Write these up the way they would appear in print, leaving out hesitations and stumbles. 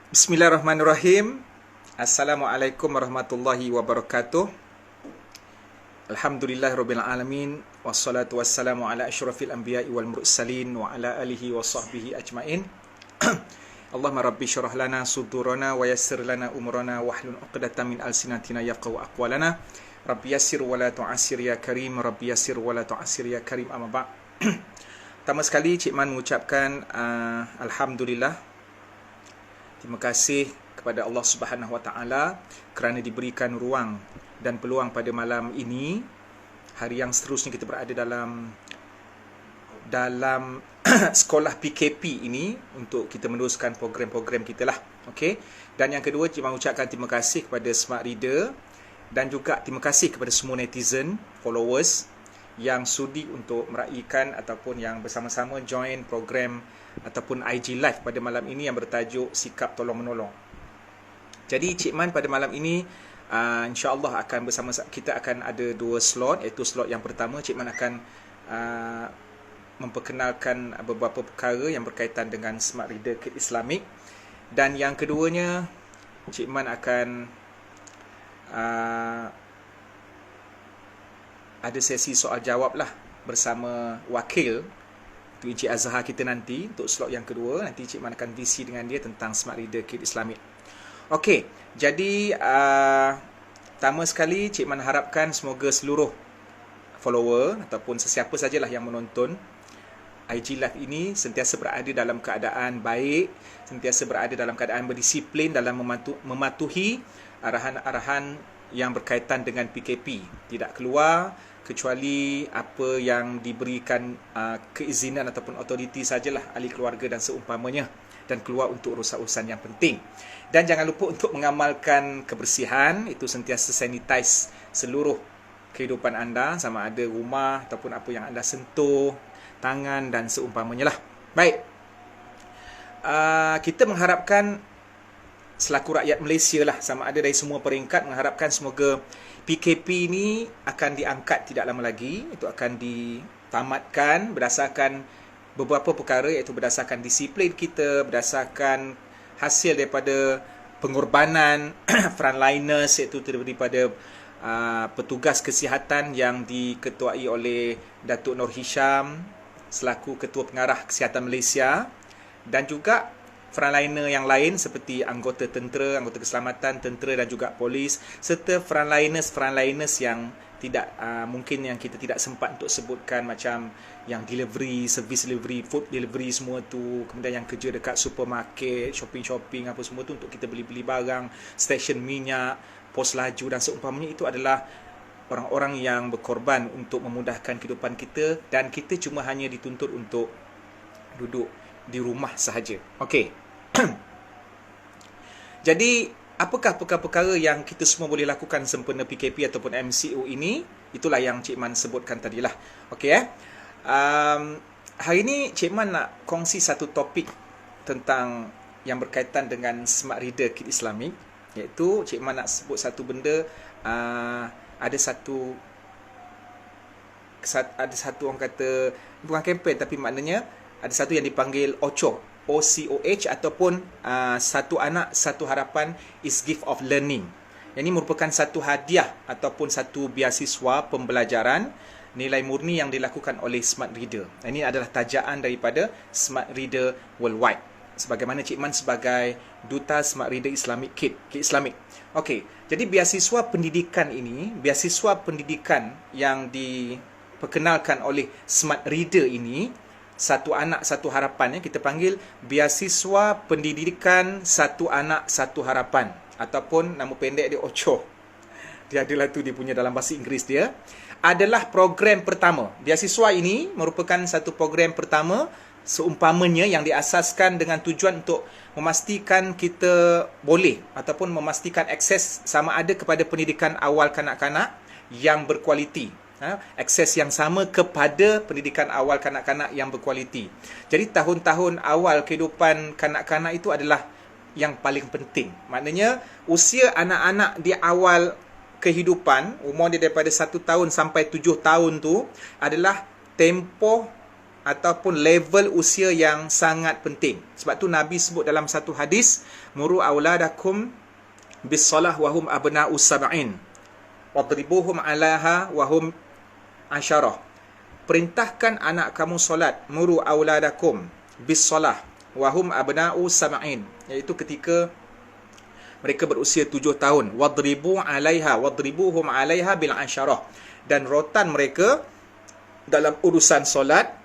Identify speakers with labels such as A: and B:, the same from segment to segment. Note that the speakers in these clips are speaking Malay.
A: Bismillahirrahmanirrahim. Assalamualaikum warahmatullahi wabarakatuh. Alhamdulillahirabbil alamin wassalatu wassalamu ala asyrafil anbiya'i wal mursalin wa ala alihi wa sahbihi ajmain. Allahumma rabbi syrah lana sudurana wa yassir lana umurana wahlul 'uqdatam min alsinatina yafqahu aqwalana. Rabbi yassir wa la tu'assir ya karim, rabbi yassir wa la tu'assir ya karim, amma ba'. Pertama sekali Cik Man mengucapkan alhamdulillah. Terima kasih kepada Allah Subhanahu Wa Taala kerana diberikan ruang dan peluang pada malam ini, hari yang seterusnya kita berada dalam sekolah PKP ini untuk kita meneruskan program-program kita lah. Okey. Dan yang kedua, Cik Man ucapkan terima kasih kepada Smart Reader dan juga terima kasih kepada semua netizen, followers yang sudi untuk meraihkan ataupun yang bersama-sama join program ataupun IG Live pada malam ini yang bertajuk Sikap Tolong Menolong. Jadi Cik Man pada malam ini insya-Allah akan bersama kita akan ada dua slot, iaitu slot yang pertama Cik Man akan memperkenalkan beberapa perkara yang berkaitan dengan Smart Reader Kit Islamik, dan yang keduanya Cik Man akan ada sesi soal jawab lah bersama wakil tu Encik Azhar kita nanti untuk slot yang kedua. Nanti Cik Man akan VC dengan dia tentang Smart Reader Kit Islamik. Okey, jadi pertama sekali Cik Man harapkan semoga seluruh follower ataupun sesiapa sajalah yang menonton IG Live ini sentiasa berada dalam keadaan baik, sentiasa berada dalam keadaan berdisiplin dalam mematuhi arahan-arahan yang berkaitan dengan PKP. Tidak keluar kecuali apa yang diberikan keizinan ataupun autoriti sajalah, ahli keluarga dan seumpamanya, dan keluar untuk urusan-urusan yang penting. Dan jangan lupa untuk mengamalkan kebersihan, itu sentiasa sanitize seluruh kehidupan anda, sama ada rumah ataupun apa yang anda sentuh, tangan dan seumpamanya lah. Baik, kita mengharapkan selaku rakyat Malaysia lah, sama ada dari semua peringkat, mengharapkan semoga PKP ini akan diangkat tidak lama lagi. Itu akan ditamatkan berdasarkan beberapa perkara, iaitu berdasarkan disiplin kita, berdasarkan hasil daripada pengorbanan frontliners, iaitu daripada petugas kesihatan yang diketuai oleh Datuk Nur Hisham selaku Ketua Pengarah Kesihatan Malaysia, dan juga frontliner yang lain seperti anggota tentera, anggota keselamatan, tentera dan juga polis, serta frontliners yang tidak mungkin yang kita tidak sempat untuk sebutkan, macam yang delivery, service delivery, food delivery semua tu, kemudian yang kerja dekat supermarket, shopping apa semua tu untuk kita beli-beli barang, stesen minyak, pos laju dan seumpamanya. Itu adalah orang-orang yang berkorban untuk memudahkan kehidupan kita, dan kita cuma hanya dituntut untuk duduk di rumah sahaja. Okey. Jadi, apakah perkara-perkara yang kita semua boleh lakukan sempena PKP ataupun MCO ini? Itulah yang Cik Man sebutkan tadilah. Okey hari ini Cik Man nak kongsi satu topik tentang yang berkaitan dengan Smart Reader Kit Islamik, iaitu Cik Man nak sebut satu benda. Ada satu orang kata, bukan kempen tapi maknanya ada satu yang dipanggil OCOH ataupun satu anak satu harapan is gift of learning. Yang ini merupakan satu hadiah ataupun satu beasiswa pembelajaran nilai murni yang dilakukan oleh Smart Reader. Ini adalah tajaan daripada Smart Reader Worldwide, sebagaimana Cik Man sebagai duta Smart Reader Islamic Kit Islamik. Okey, jadi beasiswa pendidikan ini, beasiswa pendidikan yang diperkenalkan oleh Smart Reader ini, satu anak satu harapan, kita panggil beasiswa pendidikan satu anak satu harapan, ataupun nama pendek dia OCHO. Dia adalah tu dia punya dalam bahasa Inggeris dia. Adalah program pertama. Beasiswa ini merupakan satu program pertama seumpamanya yang diasaskan dengan tujuan untuk memastikan kita boleh ataupun memastikan akses sama ada kepada pendidikan awal kanak-kanak yang berkualiti. Akses yang sama kepada pendidikan awal kanak-kanak yang berkualiti. Jadi tahun-tahun awal kehidupan kanak-kanak itu adalah yang paling penting. Maknanya usia anak-anak di awal kehidupan, umur dia daripada 1 tahun sampai 7 tahun tu adalah tempoh ataupun level usia yang sangat penting. Sebab tu Nabi sebut dalam satu hadis, muru auladakum bis salah wa hum abna'u sab'in wadribuhum 'alaha wa hum asyarah. Perintahkan anak kamu solat, muru auladakum bis salah wa hum abna'u sab'in, iaitu ketika mereka berusia 7 tahun, wadribuhum 'alaiha bil asyarah, dan rotan mereka dalam urusan solat,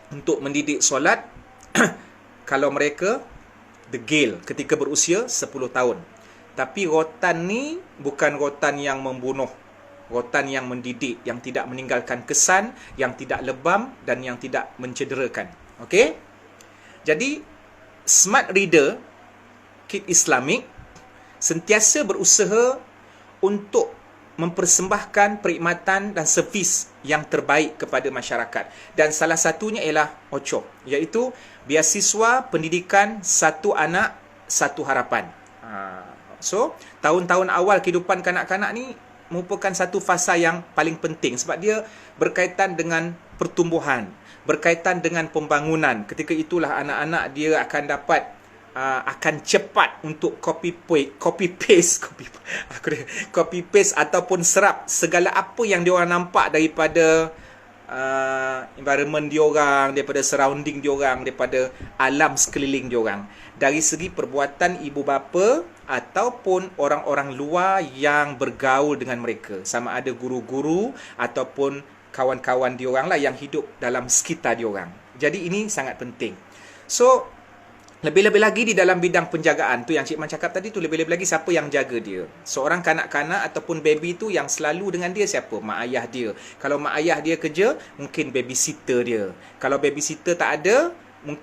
A: untuk mendidik solat kalau mereka degil ketika berusia 10 tahun. Tapi rotan ni bukan rotan yang membunuh, rotan yang mendidik, yang tidak meninggalkan kesan, yang tidak lebam dan yang tidak mencederakan. Okey? Jadi Smart Reader Kit Islamic sentiasa berusaha untuk mempersembahkan perkhidmatan dan servis yang terbaik kepada masyarakat. Dan salah satunya ialah OCHO, iaitu Beasiswa Pendidikan Satu Anak Satu Harapan. So, tahun-tahun awal kehidupan kanak-kanak ni merupakan satu fasa yang paling penting sebab dia berkaitan dengan pertumbuhan, berkaitan dengan pembangunan. Ketika itulah anak-anak dia akan dapat akan cepat untuk copy paste ataupun serap segala apa yang diorang nampak daripada environment diorang, daripada surrounding diorang, daripada alam sekeliling diorang, dari segi perbuatan ibu bapa ataupun orang-orang luar yang bergaul dengan mereka, sama ada guru-guru ataupun kawan-kawan diorang lah yang hidup dalam sekitar diorang. Jadi ini sangat penting. So lebih-lebih lagi di dalam bidang penjagaan tu yang Cik Man cakap tadi tu, lebih-lebih lagi siapa yang jaga dia. Seorang kanak-kanak ataupun baby tu yang selalu dengan dia siapa? Mak ayah dia. Kalau mak ayah dia kerja, mungkin babysitter dia. Kalau babysitter tak ada,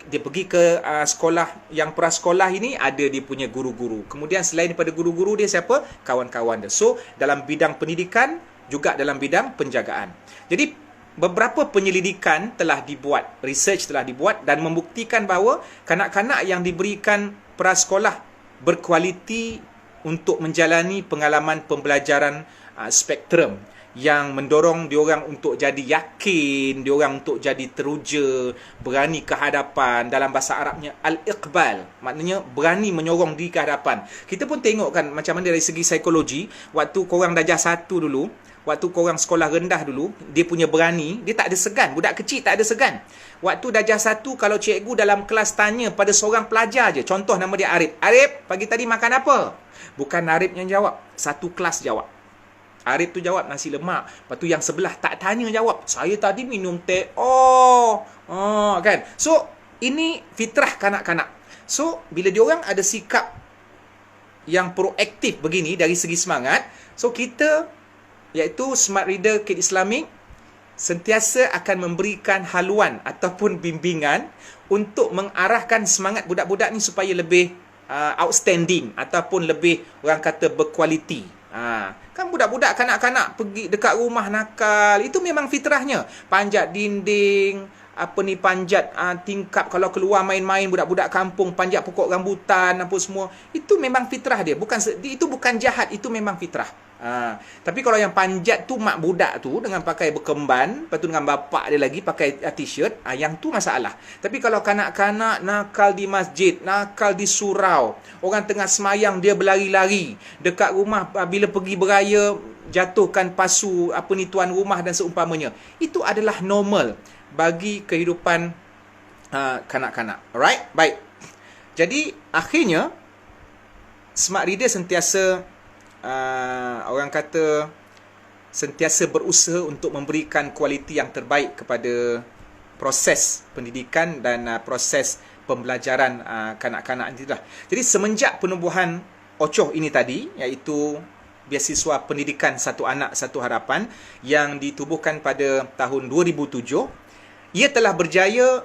A: dia pergi ke sekolah yang prasekolah ini, ada dia punya guru-guru. Kemudian selain daripada guru-guru dia siapa? Kawan-kawan dia. So dalam bidang pendidikan, juga dalam bidang penjagaan. Jadi beberapa penyelidikan telah dibuat, research telah dibuat dan membuktikan bahawa kanak-kanak yang diberikan prasekolah berkualiti untuk menjalani pengalaman pembelajaran spektrum yang mendorong diorang untuk jadi yakin, diorang untuk jadi teruja, berani ke hadapan. Dalam bahasa Arabnya al-iqbal, maknanya berani menyorong diri ke hadapan. Kita pun tengok kan macam mana dari segi psikologi, waktu korang darjah 1 dulu, waktu korang sekolah rendah dulu, dia punya berani, dia tak ada segan. Budak kecil tak ada segan. Waktu darjah 1, kalau cikgu dalam kelas tanya pada seorang pelajar je, contoh nama dia Arif. Arif, pagi tadi makan apa? Bukan Arif yang jawab, satu kelas jawab. Arif tu jawab nasi lemak. Lepas tu yang sebelah tak tanya jawab, saya tadi minum teh. Kan? So, ini fitrah kanak-kanak. So, bila diorang ada sikap yang proaktif begini dari segi semangat, so kita, iaitu Smart Reader Kit Islamic, sentiasa akan memberikan haluan ataupun bimbingan untuk mengarahkan semangat budak-budak ni supaya lebih outstanding ataupun lebih, orang kata, berkualiti. Kan budak-budak kanak-kanak pergi dekat rumah nakal, itu memang fitrahnya. Panjat dinding, panjat tingkap, kalau keluar main-main budak-budak kampung, panjat pokok rambutan, apa semua. Itu memang fitrah dia. Itu bukan jahat, itu memang fitrah. Tapi kalau yang panjat tu mak budak tu dengan pakai berkemban, lepas tu dengan bapak dia lagi pakai t-shirt, yang tu masalah. Tapi kalau kanak-kanak nakal di masjid, nakal di surau, orang tengah semayang dia berlari-lari dekat rumah, bila pergi beraya jatuhkan pasu tuan rumah dan seumpamanya, itu adalah normal bagi kehidupan kanak-kanak. Alright? Baik. Jadi akhirnya Smart Reader sentiasa orang kata sentiasa berusaha untuk memberikan kualiti yang terbaik kepada proses pendidikan dan proses pembelajaran kanak-kanak inilah. Jadi semenjak penubuhan OCHO ini tadi, iaitu Beasiswa Pendidikan Satu Anak Satu Harapan, yang ditubuhkan pada tahun 2007, ia telah berjaya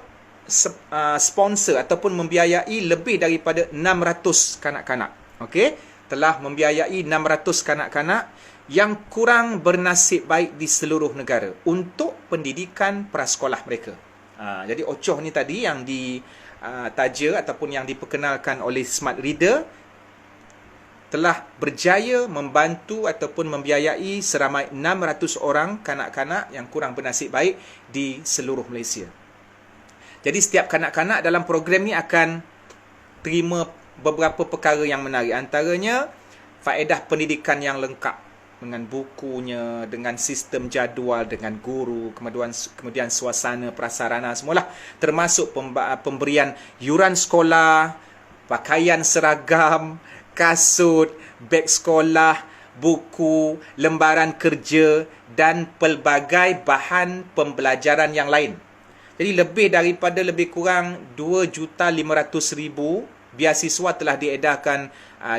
A: sponsor ataupun membiayai lebih daripada 600 kanak-kanak. Okey, telah membiayai 600 kanak-kanak yang kurang bernasib baik di seluruh negara untuk pendidikan prasekolah mereka. Jadi OCHO ni tadi yang ditaja ataupun yang diperkenalkan oleh Smart Reader telah berjaya membantu ataupun membiayai seramai 600 orang kanak-kanak yang kurang bernasib baik di seluruh Malaysia. Jadi setiap kanak-kanak dalam program ni akan terima beberapa perkara yang menarik. Antaranya faedah pendidikan yang lengkap dengan bukunya, dengan sistem jadual, dengan guru, kemudian suasana, prasarana semualah, termasuk pemberian yuran sekolah, pakaian seragam, kasut, beg sekolah, buku, lembaran kerja dan pelbagai bahan pembelajaran yang lain. Jadi lebih kurang 2,500,000 beasiswa telah diedarkan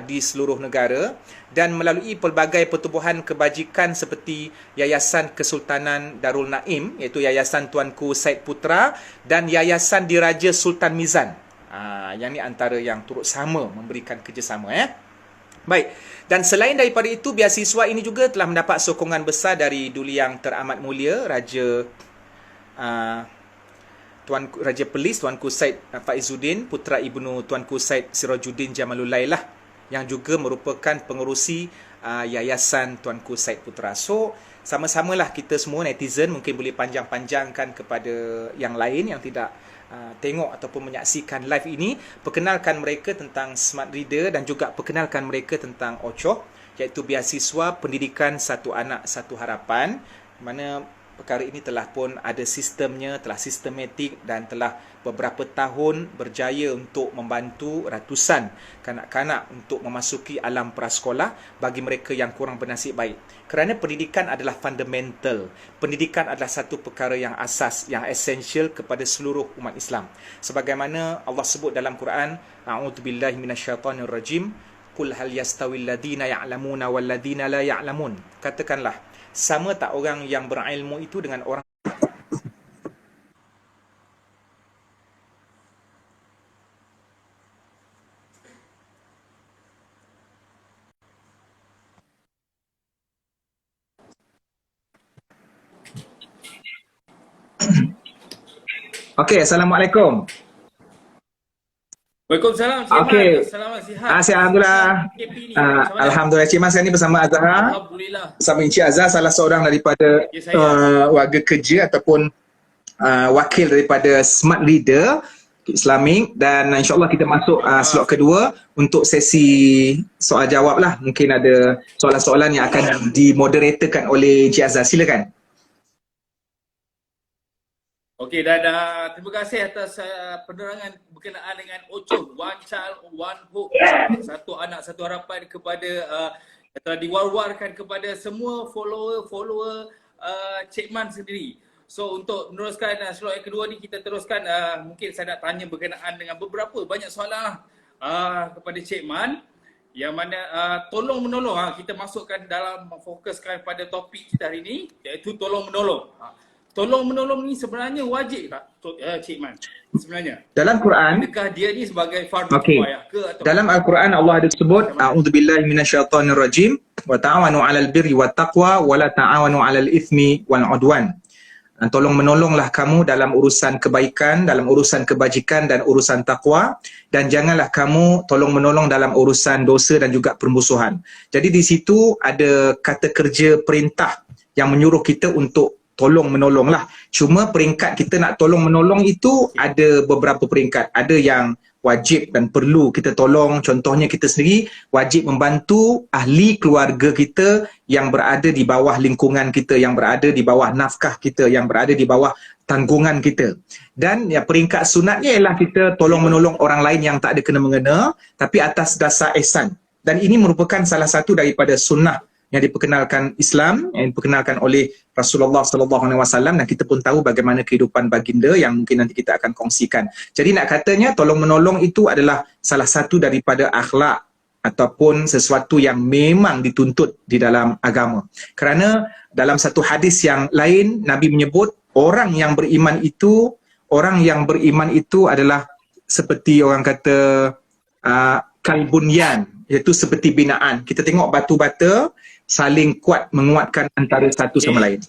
A: di seluruh negara dan melalui pelbagai pertubuhan kebajikan seperti Yayasan Kesultanan Darul Naim, iaitu Yayasan Tuanku Said Putra, dan Yayasan Diraja Sultan Mizan. Yang ni antara yang turut sama memberikan kerjasama. Baik, dan selain daripada itu, beasiswa ini juga telah mendapat sokongan besar dari Duli Yang Teramat Mulia Raja Raja Perlis Tuanku Said Faizuddin, putra ibnu Tuanku Said Sirajuddin Jamalulailah, yang juga merupakan pengerusi Yayasan Tuanku Said Putra. So, sama-samalah kita semua netizen mungkin boleh panjang-panjangkan kepada yang lain yang tidak tengok ataupun menyaksikan live ini, perkenalkan mereka tentang Smart Reader dan juga perkenalkan mereka tentang OCHO, iaitu Beasiswa Pendidikan Satu Anak Satu Harapan, mana perkara ini telah pun ada sistemnya, telah sistematik dan telah beberapa tahun berjaya untuk membantu ratusan kanak-kanak untuk memasuki alam prasekolah bagi mereka yang kurang bernasib baik. Kerana pendidikan adalah fundamental. Pendidikan adalah satu perkara yang asas, yang esensial kepada seluruh umat Islam. Sebagaimana Allah sebut dalam Quran, A'udzubillahi minasyaitonirrajim, Qul hal yastawil ladina ya'lamuna wal ladina la ya'lamun. Katakanlah, sama tak orang yang berilmu itu dengan orang. Okey, Assalamualaikum.
B: Waalaikumsalam, Cik
A: Okey.
B: Man. Assalamualaikum, sihat.
A: Sihat, Alhamdulillah. Alhamdulillah, Cik Man sekarang ni bersama Azhar.
B: Alhamdulillah.
A: Bersama Encik Azhar, salah seorang daripada warga kerja ataupun wakil daripada Smart Reader Islamic, dan insyaAllah kita masuk slot kedua untuk sesi soal jawab lah. Mungkin ada soalan-soalan yang akan dimoderatorkan oleh Encik Azhar. Silakan.
B: Okey, dan terima kasih atas penerangan berkenaan dengan OCHO, One Child, One Hope, Satu Anak, Satu Harapan, kepada telah diwar-warkan kepada semua follower Cik Man sendiri. So, untuk meneruskan slot yang kedua ni, kita teruskan, mungkin saya nak tanya berkenaan dengan banyak soalan kepada Cik Man, yang mana tolong menolong, kita masukkan dalam, fokuskan pada topik kita hari ini, iaitu tolong menolong. Tolong menolong ni sebenarnya wajib tak, Cik Man? Sebenarnya
A: dalam Quran,
B: adakah dia ni sebagai fardu kifayah ke atau
A: dalam Al-Quran Allah ada sebut a'udzubillahi minasyaitonirrajim wa ta'awanu 'alal birri wat taqwa wa la ta'awanu 'alal itsmi wal 'udwan. Tolong menolonglah kamu dalam urusan kebaikan, dalam urusan kebajikan dan urusan takwa, dan janganlah kamu tolong menolong dalam urusan dosa dan juga permusuhan. Jadi di situ ada kata kerja perintah yang menyuruh kita untuk tolong menolong lah. Cuma peringkat kita nak tolong menolong itu ada beberapa peringkat. Ada yang wajib dan perlu kita tolong. Contohnya kita sendiri wajib membantu ahli keluarga kita yang berada di bawah lingkungan kita, yang berada di bawah nafkah kita, yang berada di bawah tanggungan kita. Dan ya, peringkat sunatnya ialah kita tolong menolong orang lain yang tak ada kena-mengena, tapi atas dasar ihsan. Dan ini merupakan salah satu daripada sunnah yang diperkenalkan Islam, yang diperkenalkan oleh Rasulullah SAW, dan kita pun tahu bagaimana kehidupan baginda yang mungkin nanti kita akan kongsikan. Jadi nak katanya tolong menolong itu adalah salah satu daripada akhlak ataupun sesuatu yang memang dituntut di dalam agama. Kerana dalam satu hadis yang lain Nabi menyebut orang yang beriman itu adalah seperti orang kata kalbunyan, iaitu seperti binaan. Kita tengok batu bata saling menguatkan antara satu sama lain.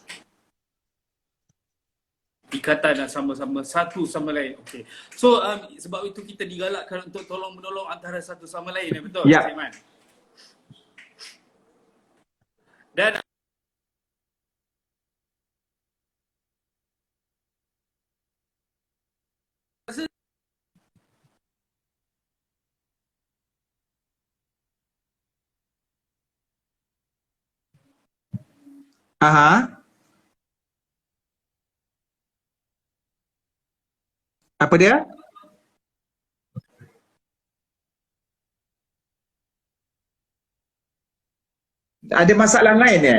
B: ikatan sama-sama satu sama lain. Okey. So sebab itu kita digalakkan untuk tolong menolong antara satu sama lain, betul,
A: Ya.
B: Cik Man? Dan
A: Aha. Apa dia? Ada masalah lain ya?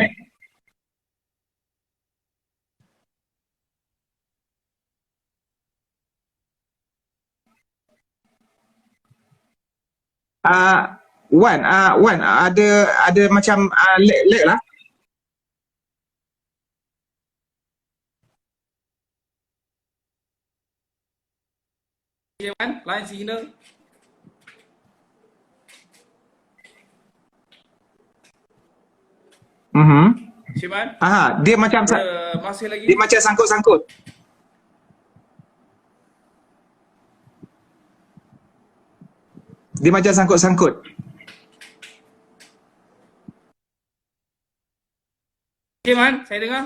A: Wan, Wan, ada macam lag lah.
B: Okay, Wan, line signal.
A: Mhm.
B: Cik Man,
A: Dia macam
B: masih lagi?
A: dia macam sangkut-sangkut. Dia macam sangkut-sangkut.
B: Okay, Man, saya dengar.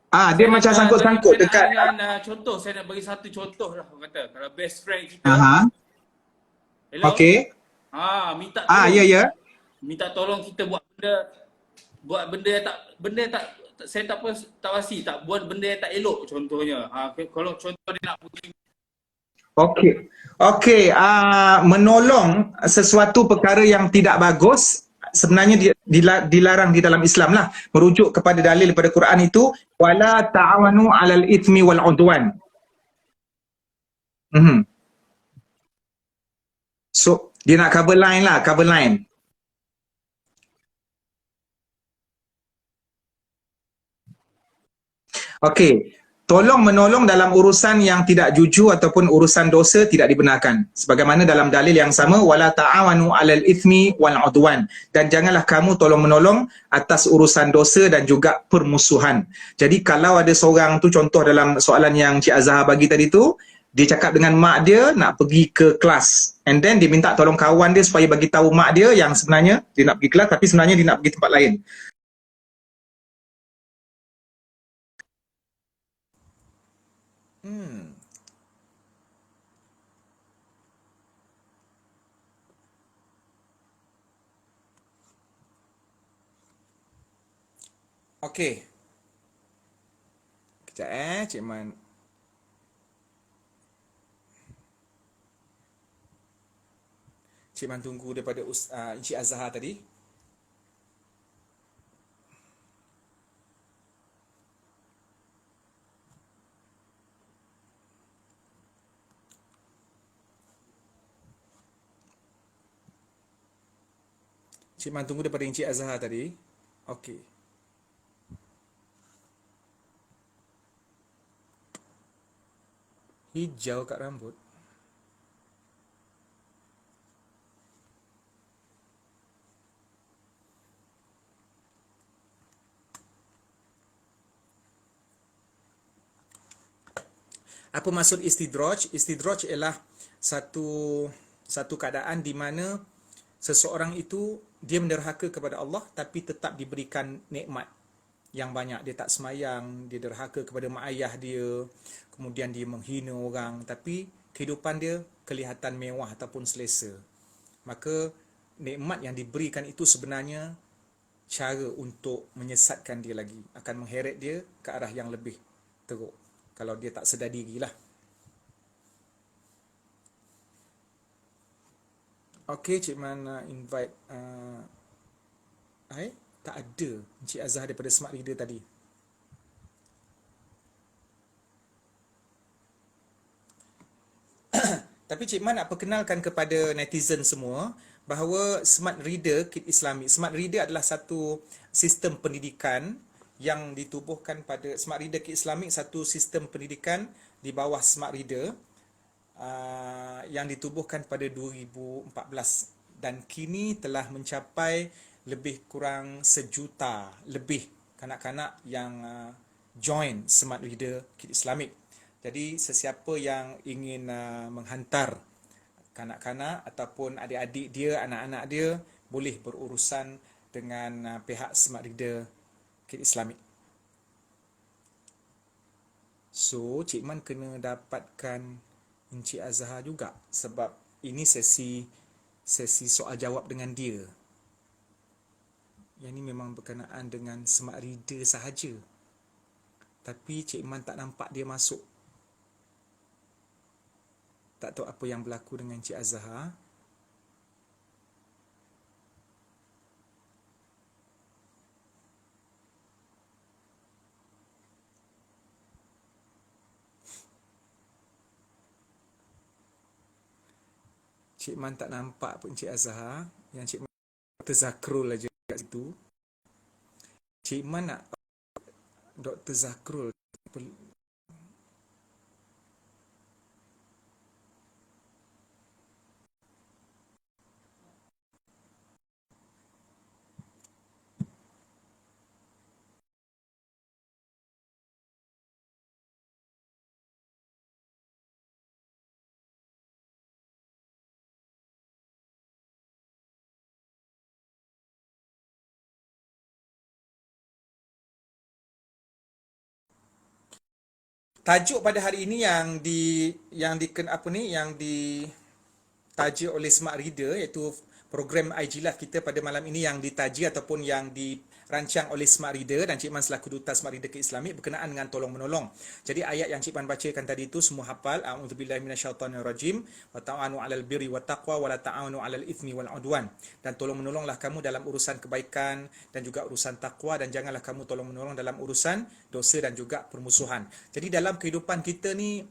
A: Dia
B: Saya nak
A: macam sangkut-sangkut
B: saya nak
A: dekat.
B: dengan contoh. Saya nak bagi satu contoh lah. Orang kata kalau best friend kita,
A: Aha.
B: hello,
A: Okey.
B: minta
A: Ya
B: tolong,
A: ya.
B: minta tolong kita buat benda yang saya tak apa, tak pasti, tak buat benda yang tak elok contohnya. Kalau contoh dia nak pergi.
A: Okey. Okey, menolong sesuatu perkara yang tidak bagus sebenarnya dilarang di dalam Islam lah. Merujuk kepada dalil daripada Quran itu wala ta'awanu 'alal itsmi wal 'udwan. Mhm. So, dia nak cover line lah, cover line. Okey. Tolong menolong dalam urusan yang tidak jujur ataupun urusan dosa tidak dibenarkan. Sebagaimana dalam dalil yang sama wala ta'awanu 'alal itsmi wal 'udwan, dan janganlah kamu tolong menolong atas urusan dosa dan juga permusuhan. Jadi kalau ada seorang tu, contoh dalam soalan yang Cik Azhar bagi tadi tu, dia cakap dengan mak dia nak pergi ke kelas, and then dia minta tolong kawan dia supaya bagi tahu mak dia yang sebenarnya dia nak pergi kelas tapi sebenarnya dia nak pergi tempat lain. Hmm. Okey. Kejap Cik Man. Cik Man tunggu daripada Encik Azhar tadi. Cik Man tunggu daripada Encik Azhar tadi. Okey. Hijau kat rambut. Apa maksud istidraj? Istidraj ialah satu satu keadaan di mana seseorang itu dia menderhaka kepada Allah tapi tetap diberikan nikmat yang banyak. Dia tak semayang, dia derhaka kepada mak ayah dia, kemudian dia menghina orang, tapi kehidupan dia kelihatan mewah ataupun selesa. Maka nikmat yang diberikan itu sebenarnya cara untuk menyesatkan dia lagi, akan mengheret dia ke arah yang lebih teruk kalau dia tak sedar dirilah. Okey, Cik Man invite tak ada Encik Azhar daripada Smart Reader tadi. Tapi Cik Man nak perkenalkan kepada netizen semua bahawa Smart Reader Kit Islamic. Smart Reader adalah satu sistem pendidikan yang ditubuhkan pada Smart Reader Kit Islamic, satu sistem pendidikan di bawah Smart Reader yang ditubuhkan pada 2014 dan kini telah mencapai lebih kurang 1,000,000 lebih kanak-kanak yang join Smart Reader Kit Islamic. Jadi sesiapa yang ingin menghantar kanak-kanak ataupun adik-adik dia, anak-anak dia, boleh berurusan dengan pihak Smart Reader Kit Islamic. So, Cik Man kena dapatkan Encik Azhar juga sebab ini sesi soal jawab dengan dia. Yang ni memang berkenaan dengan smart reader sahaja. Tapi Cik Man tak nampak dia masuk. Tak tahu apa yang berlaku dengan Cik Azhar. Cik Man tak nampak pun Cik Azhar. Yang Cik Man Dr. Zakrul aja kat situ. Cik Man nak Dr. Zakrul. Tajuk pada hari ini yang ditaja oleh Smart Reader, iaitu program IG Live kita pada malam ini yang ditaja ataupun yang dirancang oleh Smart Reader dan Cik Man selaku Duta Smart Reader ke Islamik berkenaan dengan tolong menolong. Jadi ayat yang Cik Man bacakan tadi itu semua hafal. A'udzubillahi minasyaitonirrajim. Wa ta'awanu 'alal birri wat taqwa wa la ta'awanu 'alal itsmi wal 'udwan. Dan tolong menolonglah kamu dalam urusan kebaikan dan juga urusan takwa, dan janganlah kamu tolong menolong dalam urusan dosa dan juga permusuhan. Jadi dalam kehidupan kita ni,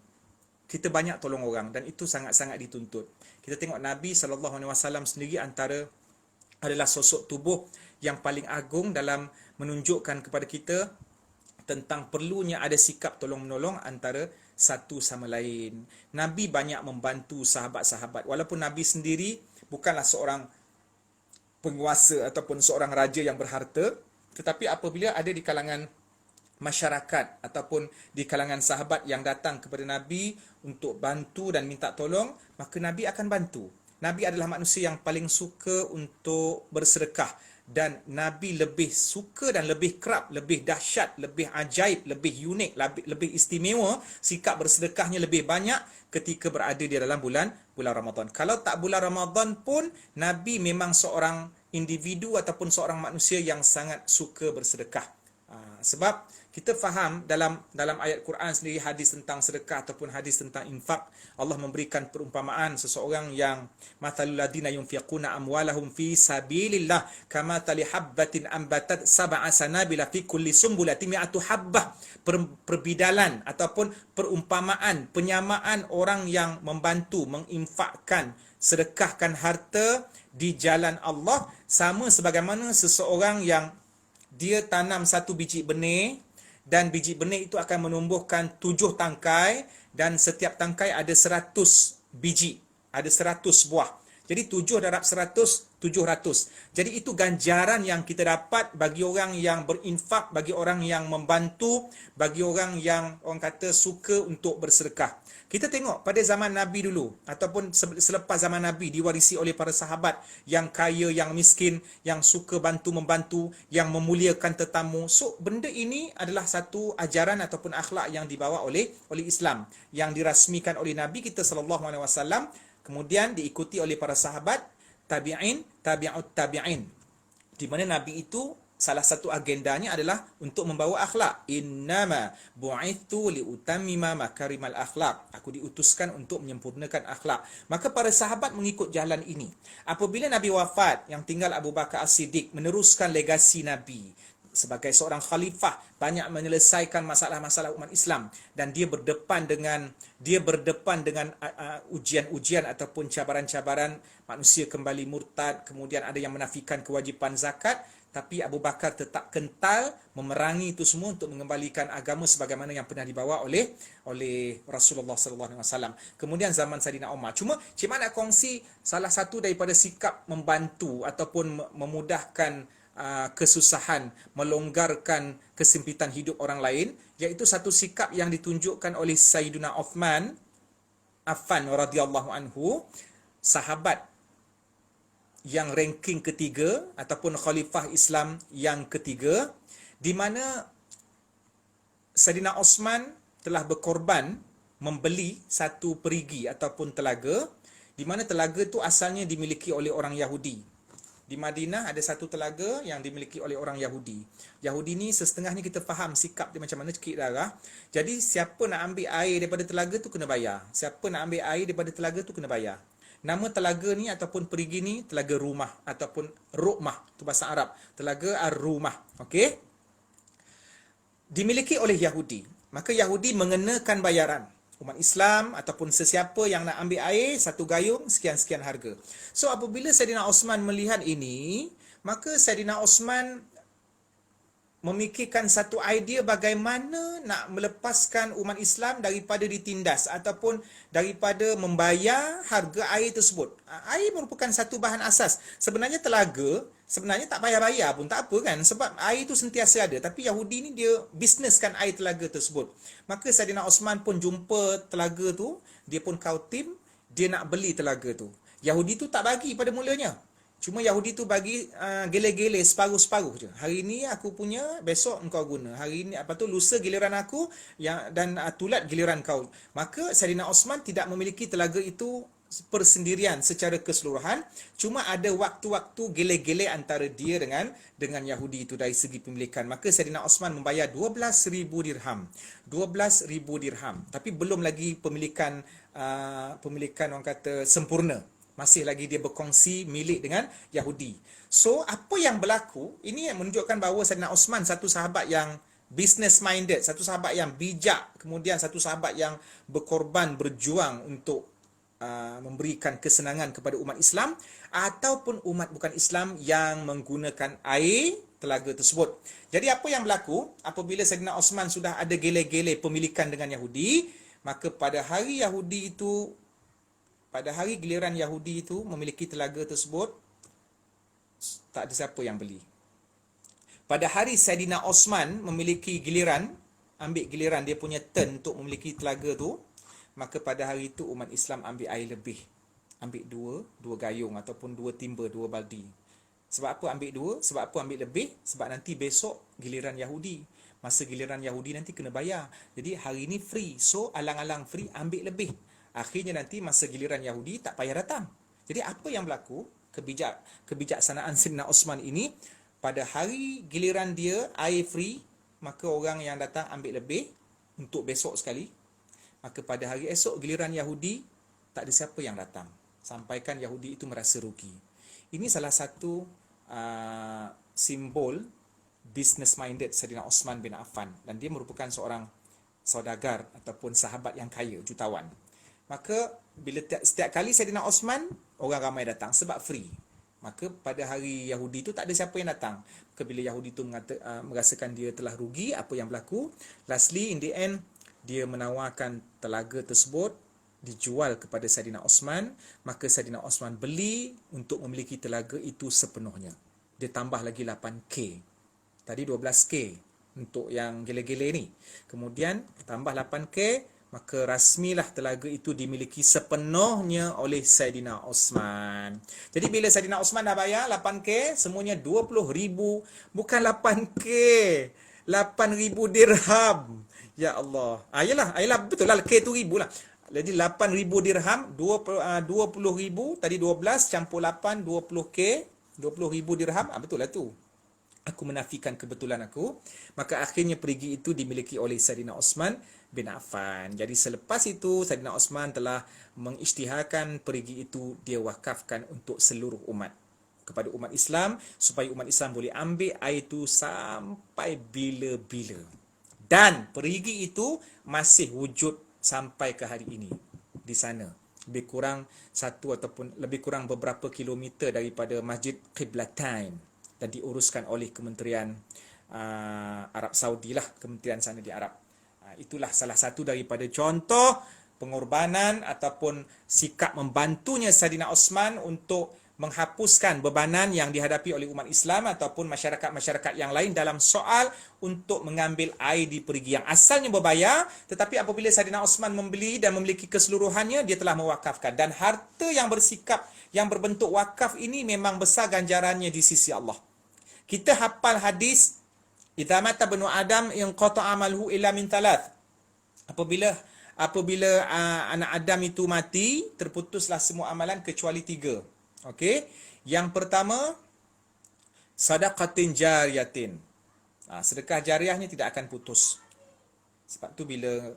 A: kita banyak tolong orang dan itu sangat-sangat dituntut. Kita tengok Nabi SAW sendiri adalah sosok tubuh yang paling agung dalam menunjukkan kepada kita tentang perlunya ada sikap tolong-menolong antara satu sama lain. Nabi banyak membantu sahabat-sahabat. Walaupun Nabi sendiri bukanlah seorang penguasa ataupun seorang raja yang berharta, tetapi apabila ada di kalangan masyarakat ataupun di kalangan sahabat yang datang kepada Nabi untuk bantu dan minta tolong, maka Nabi akan bantu. Nabi adalah manusia yang paling suka untuk bersedekah, dan Nabi lebih suka dan lebih kerap, lebih dahsyat, lebih ajaib, lebih unik, lebih istimewa, sikap bersedekahnya lebih banyak ketika berada di dalam bulan Ramadan. Kalau tak bulan Ramadan pun, Nabi memang seorang individu ataupun seorang manusia yang sangat suka bersedekah. Sebab kita faham dalam ayat Quran sendiri, hadis tentang sedekah ataupun hadis tentang infak, Allah memberikan perumpamaan seseorang yang mathalul ladina yunfiquna amwalahum fi sabilillah kamathali habbatin ambatat sab'a sanabila fi kulli sumbulatin mi'atu habbah. Perbidalan ataupun perumpamaan, penyamaan orang yang membantu, menginfakkan, sedekahkan harta di jalan Allah sama sebagaimana seseorang yang dia tanam satu biji benih, dan biji benih itu akan menumbuhkan 7 tangkai, dan setiap tangkai ada 100 biji, ada 100 buah. Jadi 7 darab 100, 700. Jadi itu ganjaran yang kita dapat bagi orang yang berinfak, bagi orang yang membantu, bagi orang yang orang kata suka untuk bersedekah. Kita tengok pada zaman Nabi dulu ataupun selepas zaman Nabi, diwarisi oleh para sahabat yang kaya, yang miskin, yang suka bantu-membantu, yang memuliakan tetamu. So benda ini adalah satu ajaran ataupun akhlak yang dibawa oleh Islam, yang dirasmikan oleh Nabi kita SAW, kemudian diikuti oleh para sahabat, tabi'in, tabi'ut tabi'in. Di mana Nabi itu salah satu agendanya adalah untuk membawa akhlak. Innama bu'ithu liutammima makarimal akhlak. Aku diutuskan untuk menyempurnakan akhlak. Maka para sahabat mengikut jalan ini. Apabila Nabi wafat, yang tinggal Abu Bakar As-Siddiq meneruskan legasi Nabi sebagai seorang khalifah, banyak menyelesaikan masalah-masalah umat Islam, dan dia berdepan dengan ujian-ujian ataupun cabaran-cabaran, manusia kembali murtad, kemudian ada yang menafikan kewajipan zakat, tapi Abu Bakar tetap kental memerangi itu semua untuk mengembalikan agama sebagaimana yang pernah dibawa oleh Rasulullah sallallahu alaihi wasallam. Kemudian zaman Saidina Umar. Cuma Cik Man nak kongsi salah satu daripada sikap membantu ataupun memudahkan kesusahan, melonggarkan kesempitan hidup orang lain, iaitu satu sikap yang ditunjukkan oleh Sayyidina Uthman Affan radhiyallahu anhu, sahabat yang ranking ketiga ataupun khalifah Islam yang ketiga, di mana Sayyidina Osman telah berkorban membeli satu perigi ataupun telaga, di mana telaga itu asalnya dimiliki oleh orang Yahudi. Di Madinah ada satu telaga yang dimiliki oleh orang Yahudi. Yahudi ni setengah ni kita faham sikap dia macam mana, cekik darah. Jadi siapa nak ambil air daripada telaga tu kena bayar. Siapa nak ambil air daripada telaga tu kena bayar. Nama telaga ni ataupun perigi ni telaga rumah ataupun Ruqmah, tu bahasa Arab. Telaga Ar-Rumah. Okey? Dimiliki oleh Yahudi. Maka Yahudi mengenakan bayaran. Umat Islam ataupun sesiapa yang nak ambil air, satu gayung, sekian-sekian harga. So, apabila Saidina Osman melihat ini, maka Saidina Osman memikirkan satu idea bagaimana nak melepaskan umat Islam daripada ditindas ataupun daripada membayar harga air tersebut. Air merupakan satu bahan asas. Sebenarnya telaga, sebenarnya tak payah bayar pun tak apa kan, sebab air itu sentiasa ada. Tapi Yahudi ni dia bisneskan air telaga tersebut. Maka Saidina Osman pun jumpa telaga tu, dia pun kautim, dia nak beli telaga tu. Yahudi tu tak bagi pada mulanya. Cuma Yahudi tu bagi gele-gele, separuh-separuh je. Hari ni aku punya, besok engkau guna. Hari ni, apa tu, lusa giliran aku dan tulat giliran kau. Maka Saidina Osman tidak memiliki telaga itu persendirian secara keseluruhan. Cuma ada waktu-waktu gele-gele antara dia dengan Yahudi itu dari segi pemilikan. Maka Saidina Osman membayar 12,000 dirham. 12,000 dirham. Tapi belum lagi pemilikan orang kata sempurna. Masih lagi dia berkongsi milik dengan Yahudi. So, apa yang berlaku, ini yang menunjukkan bahawa Saidina Osman satu sahabat yang business minded, satu sahabat yang bijak, kemudian satu sahabat yang berkorban, berjuang untuk memberikan kesenangan kepada umat Islam ataupun umat bukan Islam yang menggunakan air telaga tersebut. Jadi apa yang berlaku apabila Saidina Osman sudah ada gele-gele pemilikan dengan Yahudi, maka pada hari giliran Yahudi itu memiliki telaga tersebut, tak ada siapa yang beli. Pada hari Saidina Osman memiliki giliran, ambil giliran dia punya turn untuk memiliki telaga tu, maka pada hari itu umat Islam ambil air lebih. Ambil dua gayung ataupun dua timba, dua baldi. Sebab apa ambil dua? Sebab apa ambil lebih? Sebab nanti besok giliran Yahudi. Masa giliran Yahudi nanti kena bayar. Jadi hari ini free. So alang-alang free, ambil lebih. Akhirnya nanti masa giliran Yahudi tak payah datang. Jadi apa yang berlaku? Kebijaksanaan Saidina Osman ini, pada hari giliran dia air free, maka orang yang datang ambil lebih untuk besok sekali. Maka pada hari esok giliran Yahudi, tak ada siapa yang datang. Sampaikan Yahudi itu merasa rugi. Ini salah satu simbol business minded Saidina Osman bin Affan. Dan dia merupakan seorang saudagar ataupun sahabat yang kaya, jutawan. Maka bila setiap kali Saidina Osman, orang ramai datang sebab free. Maka pada hari Yahudi itu tak ada siapa yang datang. Maka bila Yahudi itu merasakan dia telah rugi, apa yang berlaku? Lastly, in the end, dia menawarkan telaga tersebut dijual kepada Saidina Osman. Maka Saidina Osman beli untuk memiliki telaga itu sepenuhnya. Dia tambah lagi 8K. Tadi 12K untuk yang gele-gele ni. Kemudian tambah 8K, maka rasmilah telaga itu dimiliki sepenuhnya oleh Saidina Osman. Jadi bila Saidina Osman dah bayar 8K, semuanya 20,000, bukan 8K, 8,000 dirham. Ya Allah. Yalah, betul lah, K tu ribu lah. Jadi 8,000 dirham, 20,000, tadi 12 campur 8, 20K, 20,000 dirham. Betul lah tu. Aku menafikan kebetulan aku. Maka akhirnya perigi itu dimiliki oleh Saidina Osman bin Affan. Jadi selepas itu Saidina Osman telah mengisytiharkan perigi itu dia wakafkan untuk seluruh umat, kepada umat Islam, supaya umat Islam boleh ambil air itu sampai bila-bila. Dan perigi itu masih wujud sampai ke hari ini di sana. Lebih kurang lebih kurang beberapa kilometer daripada Masjid Qiblatain, dan diuruskan oleh Kementerian Arab Saudi lah, kementerian sana di Arab. Itulah salah satu daripada contoh pengorbanan ataupun sikap membantunya Saidina Osman untuk menghapuskan bebanan yang dihadapi oleh umat Islam ataupun masyarakat-masyarakat yang lain dalam soal untuk mengambil air di perigi yang asalnya berbayar, tetapi apabila Saidina Osman membeli dan memiliki keseluruhannya, dia telah mewakafkan. Dan harta yang berbentuk wakaf ini memang besar ganjarannya di sisi Allah. Kita hafal hadis, idza mata banu Adam inqata amaluhu illa min thalath. Apabila anak Adam itu mati, terputuslah semua amalan kecuali 3. Okey. Yang pertama, Sadaqatin jariyatin. Sedekah jariahnya tidak akan putus. Sebab tu bila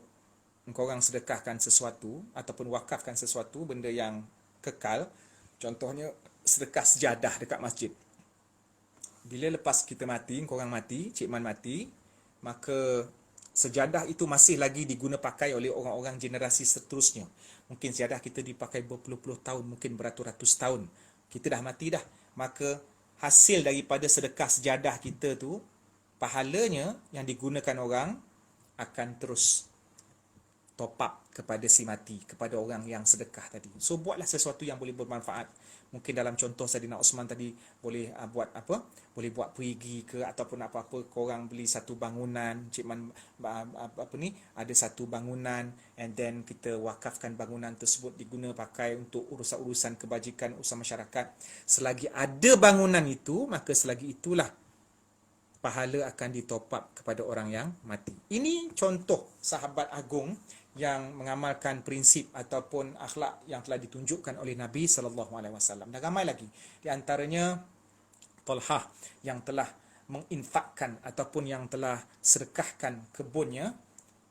A: engkau orang sedekahkan sesuatu ataupun wakafkan sesuatu, benda yang kekal, contohnya sedekah sejadah dekat masjid. Bila lepas kita mati, engkau orang mati, Cik Man mati, maka sejadah itu masih lagi diguna pakai oleh orang-orang generasi seterusnya. Mungkin sejadah kita dipakai berpuluh-puluh tahun, mungkin beratus-ratus tahun. Kita dah mati dah. Maka hasil daripada sedekah sejadah kita tu, pahalanya yang digunakan orang akan terus top up kepada si mati, kepada orang yang sedekah tadi. So buatlah sesuatu yang boleh bermanfaat. Mungkin dalam contoh Saidina Osman tadi boleh buat apa? Boleh buat perigi ke ataupun apa-apa, korang beli satu bangunan, Cik Man ada satu bangunan, and then kita wakafkan bangunan tersebut diguna pakai untuk urusan-urusan kebajikan urusan masyarakat. Selagi ada bangunan itu, maka selagi itulah pahala akan ditop up kepada orang yang mati. Ini contoh sahabat agung yang mengamalkan prinsip ataupun akhlak yang telah ditunjukkan oleh Nabi SAW. Dan ramai lagi. Di antaranya Talhah yang telah menginfakkan ataupun yang telah sedekahkan kebunnya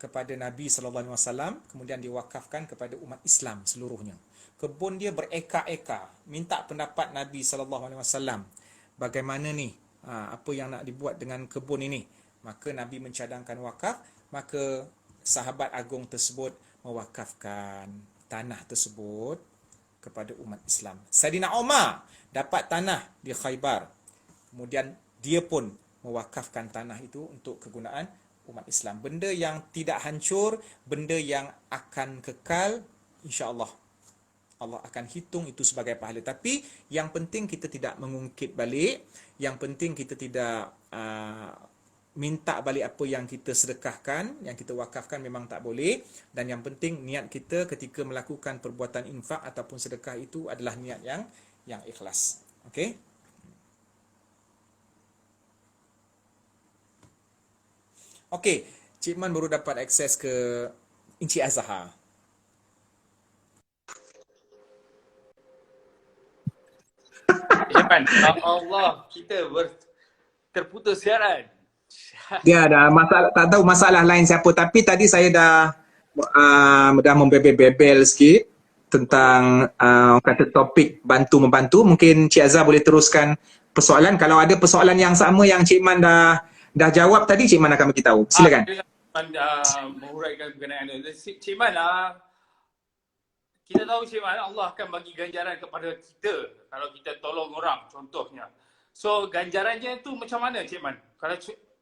A: kepada Nabi SAW, kemudian diwakafkan kepada umat Islam seluruhnya. Kebun dia bereka-eka. Minta pendapat Nabi SAW. Bagaimana ni? Apa yang nak dibuat dengan kebun ini? Maka Nabi mencadangkan wakaf, maka sahabat agung tersebut mewakafkan tanah tersebut kepada umat Islam. Saidina Umar dapat tanah di Khaybar. Kemudian dia pun mewakafkan tanah itu untuk kegunaan umat Islam. Benda yang tidak hancur, benda yang akan kekal, insya-Allah Allah akan hitung itu sebagai pahala. Tapi yang penting kita tidak mengungkit balik, yang penting kita tidak minta balik apa yang kita sedekahkan, yang kita wakafkan memang tak boleh. Dan yang penting niat kita ketika melakukan perbuatan infak ataupun sedekah itu adalah niat yang ikhlas. Okey? Okey, Cik Man baru dapat akses ke Encik Azhar.
B: Japan, Allah, kita terputus siaran.
A: Dia ada masalah, tak tahu masalah lain siapa, tapi tadi saya dah membebel-bebel sikit tentang kata topik bantu-membantu. Mungkin Cik Azhar boleh teruskan persoalan. Kalau ada persoalan yang sama yang Cik Man dah jawab tadi, Cik Man akan bagi tahu. Silakan.
B: Menguraikan berkenaan itu. Cik Man, kita tahu Cik Man, Allah akan bagi ganjaran kepada kita kalau kita tolong orang, contohnya. So ganjarannya tu macam mana Cik Man?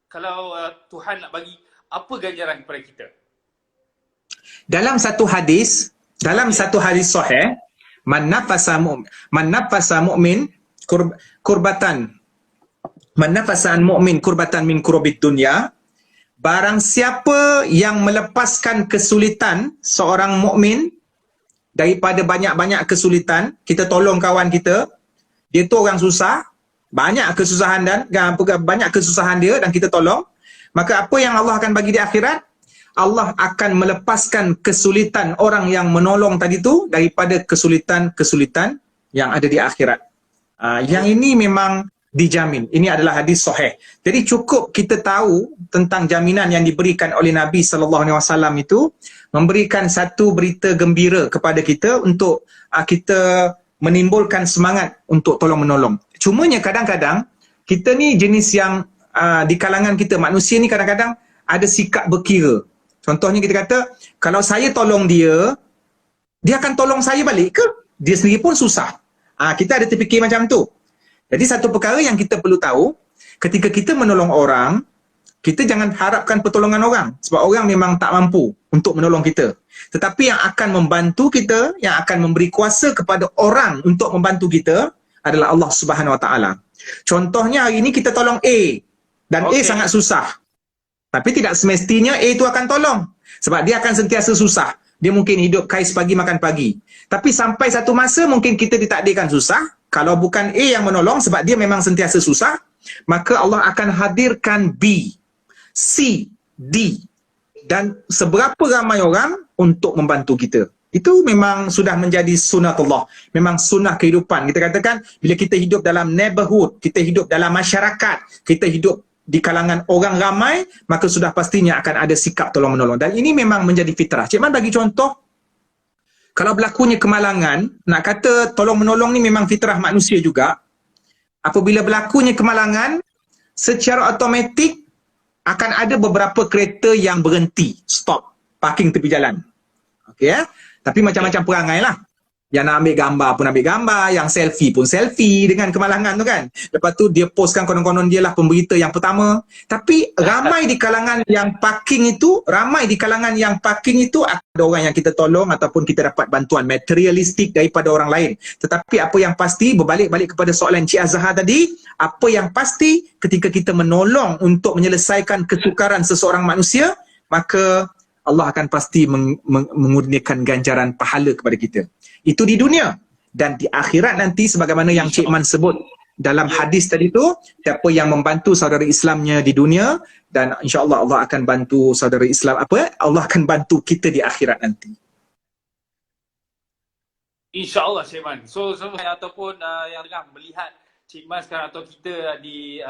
B: Kalau Tuhan nak bagi, apa ganjaran kepada kita? Dalam satu hadis sahih, man nafasa mu'min kurbatan min kurubid dunya, barang siapa yang melepaskan kesulitan seorang mukmin daripada banyak-banyak kesulitan, kita tolong kawan kita, dia tu orang susah, banyak kesusahan dia dan kita tolong, maka apa yang Allah akan bagi di akhirat? Allah akan melepaskan kesulitan orang yang menolong tadi tu daripada kesulitan-kesulitan yang ada di akhirat. Yang ini memang dijamin. Ini adalah hadis sahih. Jadi cukup kita tahu tentang jaminan yang diberikan oleh Nabi SAW itu, memberikan satu berita gembira kepada kita untuk kita menimbulkan semangat untuk tolong-menolong. Cumanya kadang-kadang kita ni jenis yang di kalangan kita, manusia ni kadang-kadang ada sikap berkira. Contohnya kita kata, kalau saya tolong dia akan tolong saya balik ke? Dia sendiri pun susah. Kita ada terfikir macam tu. Jadi satu perkara yang kita perlu tahu, ketika kita menolong orang, kita jangan harapkan pertolongan orang. Sebab orang memang tak mampu untuk menolong kita. Tetapi yang akan membantu kita, yang akan memberi kuasa kepada orang untuk membantu kita adalah Allah Subhanahu Wa Taala. Contohnya hari ini kita tolong A, dan A sangat susah. Tapi tidak semestinya A itu akan tolong. Sebab dia akan sentiasa susah. Dia mungkin hidup kais pagi makan pagi. Tapi sampai satu masa mungkin kita ditakdirkan susah. Kalau bukan A yang menolong sebab dia memang sentiasa susah, maka Allah akan hadirkan B, C, D dan seberapa ramai orang untuk membantu kita.
A: Itu memang sudah menjadi sunatullah. Memang sunnah kehidupan. Kita katakan, bila kita hidup dalam neighborhood, kita hidup dalam masyarakat, kita hidup di kalangan orang ramai, maka sudah pastinya akan ada sikap tolong-menolong. Dan ini memang menjadi fitrah. Cik Man bagi contoh, kalau berlakunya kemalangan, nak kata tolong-menolong ni memang fitrah manusia juga. Apabila berlakunya kemalangan, secara automatik akan ada beberapa kereta yang berhenti, stop, parking tepi jalan. Okey ya. Tapi macam-macam perangai lah. Yang nak ambil gambar pun ambil gambar, yang selfie pun selfie dengan kemalangan tu kan. Lepas tu dia postkan konon-konon dia lah pemberita yang pertama. Tapi ramai di kalangan yang parking itu, ada orang yang kita tolong ataupun kita dapat bantuan materialistik daripada orang lain. Tetapi apa yang pasti, berbalik-balik kepada soalan Cik Azhar tadi, apa yang pasti ketika kita menolong untuk menyelesaikan kesukaran seseorang manusia, maka Allah akan pasti mengurniakan ganjaran pahala kepada kita. Itu di dunia. Dan di akhirat nanti, sebagaimana yang Cik Man sebut dalam hadis tadi tu, siapa yang membantu saudara Islamnya di dunia, dan insya-Allah Allah akan bantu saudara Islam Allah akan bantu kita di akhirat nanti.
B: InsyaAllah Cik Man. So ataupun yang tengah melihat Cik Man sekarang atau kita di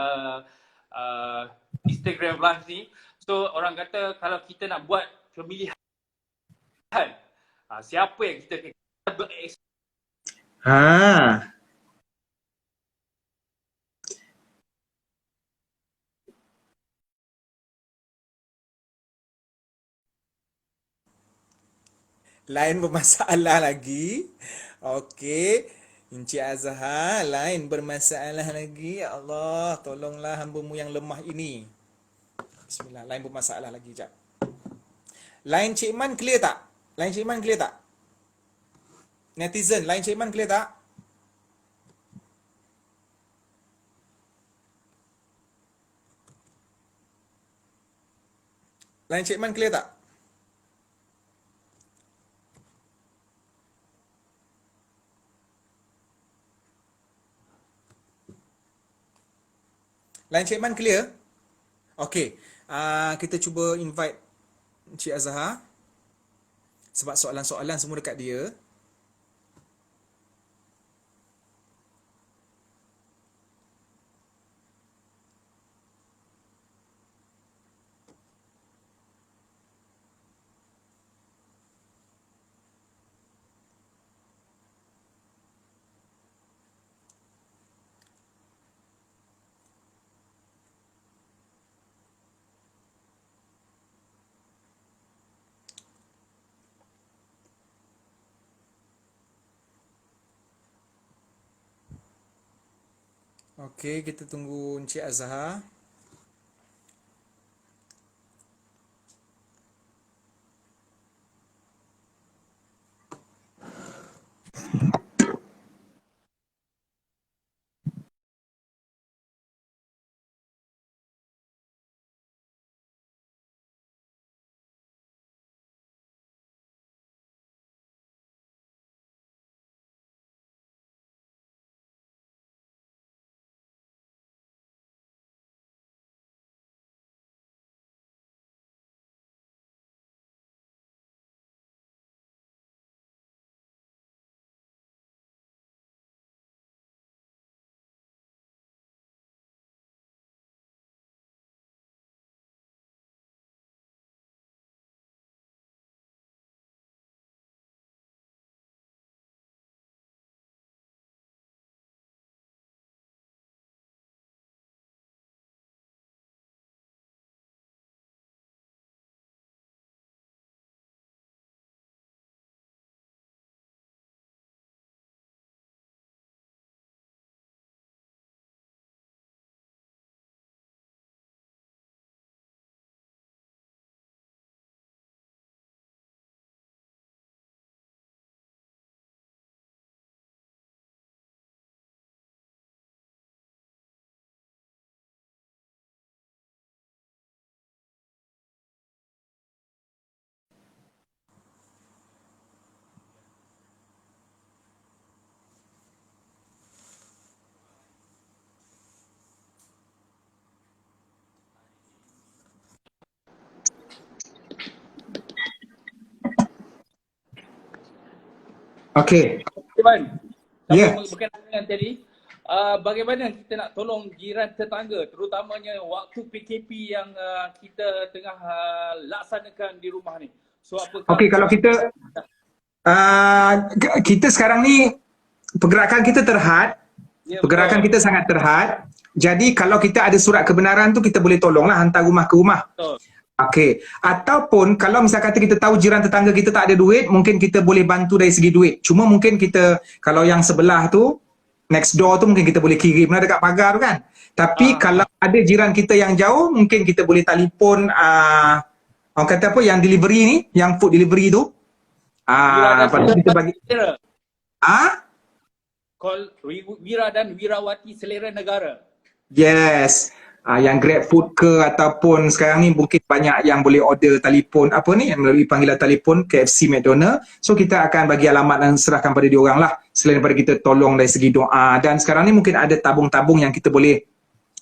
B: Instagram Live ni, so orang kata kalau kita nak buat pemilihan, siapa yang kita
A: Lain bermasalah lagi. Okey. Encik Azhar, lain bermasalah lagi. Ya Allah, tolonglah hamba-Mu yang lemah ini. Bismillah, lain bermasalah lagi. Sekejap. Line Cik Man clear tak? Line Cik Man clear tak? Netizen, line Cik Man clear tak? Line Cik Man clear tak? Line Cik Man clear? Okey. Kita cuba invite Encik Azhar. Sebab soalan-soalan semua dekat dia. Okey, kita tunggu Encik Azhar. Okey.
B: Iman,
A: Ya.
B: sambung berkenaan dengan tadi, bagaimana kita nak tolong jiran tetangga, terutamanya waktu PKP yang kita tengah laksanakan di rumah ni. So apakah
A: Okey, kalau kita sekarang ni pergerakan kita terhad,
B: Ya,
A: pergerakan
B: betul.
A: kita sangat terhad. Jadi kalau kita ada surat kebenaran tu, kita boleh tolonglah hantar rumah ke rumah.
B: Betul.
A: Okey. Ataupun kalau misal kata kita tahu jiran tetangga kita tak ada duit, mungkin kita boleh bantu dari segi duit. Cuma mungkin kita, kalau yang sebelah tu, next door tu mungkin kita boleh kirim lah dekat pagar tu kan. Tapi kalau ada jiran kita yang jauh, mungkin kita boleh telefon orang kata apa, yang delivery ni, yang food delivery tu. Lepas tu kita bagi
B: Call Wira dan Wirawati Selera Negara.
A: yes. Yang Grab Food ke, ataupun sekarang ni mungkin banyak yang boleh order telefon apa ni, melalui panggilan telefon KFC, McDonald. So kita akan bagi alamat dan serahkan pada diorang lah, selain daripada kita tolong dari segi doa. Dan sekarang ni mungkin ada tabung-tabung yang kita boleh